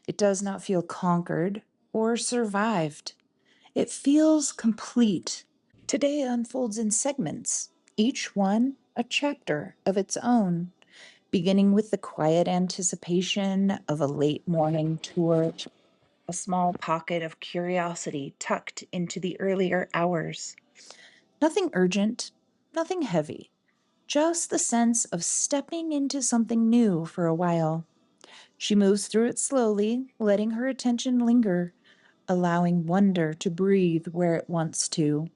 It does not feel conquered or survived. It feels complete. Today unfolds in segments, each one a chapter of its own, beginning with the quiet anticipation of a late morning tour, a small pocket of curiosity tucked into the earlier hours. Nothing urgent, nothing heavy, just the sense of stepping into something new for a while. She moves through it slowly, letting her attention linger, allowing wonder to breathe where it wants to.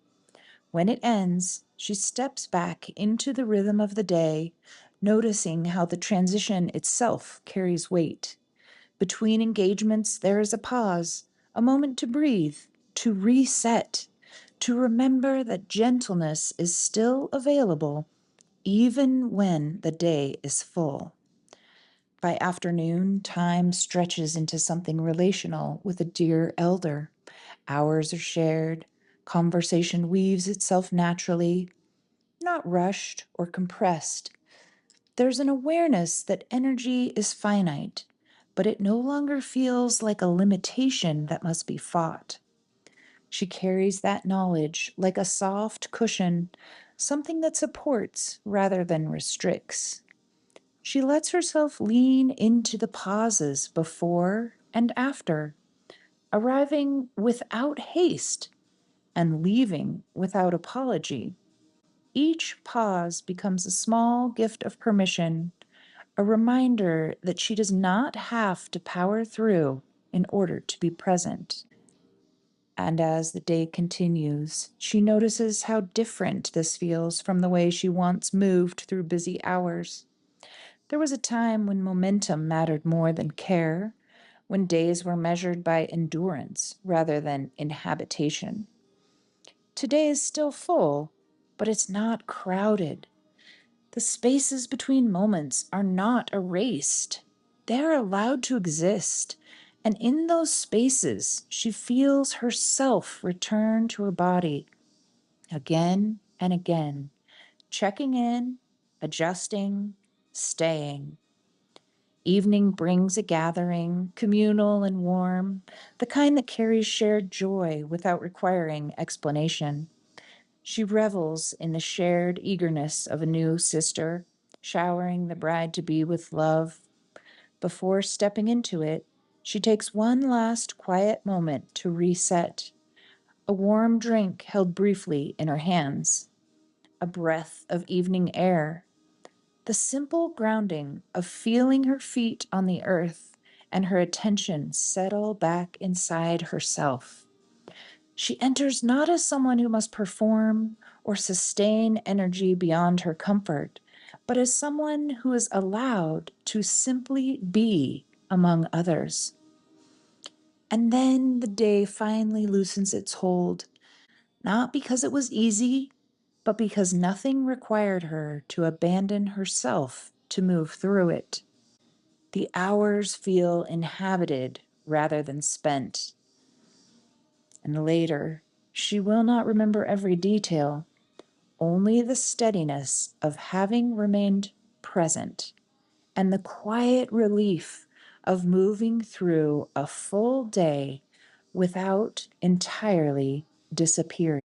When it ends, she steps back into the rhythm of the day, noticing how the transition itself carries weight. Between engagements, there is a pause, a moment to breathe, to reset, to remember that gentleness is still available even when the day is full. By afternoon, time stretches into something relational with a dear elder. Hours are shared, conversation weaves itself naturally, not rushed or compressed. There's an awareness that energy is finite, but it no longer feels like a limitation that must be fought. She carries that knowledge like a soft cushion, something that supports rather than restricts. She lets herself lean into the pauses before and after, arriving without haste and leaving without apology. Each pause becomes a small gift of permission, a reminder that she does not have to power through in order to be present. And as the day continues, she notices how different this feels from the way she once moved through busy hours. There was a time when momentum mattered more than care, when days were measured by endurance rather than inhabitation. Today is still full, but it's not crowded. The spaces between moments are not erased. They're allowed to exist. And in those spaces, she feels herself return to her body again and again, checking in, adjusting, staying. Evening brings a gathering, communal and warm, the kind that carries shared joy without requiring explanation. She revels in the shared eagerness of a new sister, showering the bride to be with love. Before stepping into it, she takes one last quiet moment to reset. A warm drink held briefly in her hands, a breath of evening air, the simple grounding of feeling her feet on the earth and her attention settle back inside herself. She enters not as someone who must perform or sustain energy beyond her comfort, but as someone who is allowed to simply be among others. And then the day finally loosens its hold, not because it was easy, but because nothing required her to abandon herself to move through it. The hours feel inhabited rather than spent. And later, she will not remember every detail, only the steadiness of having remained present and the quiet relief of moving through a full day without entirely disappearing.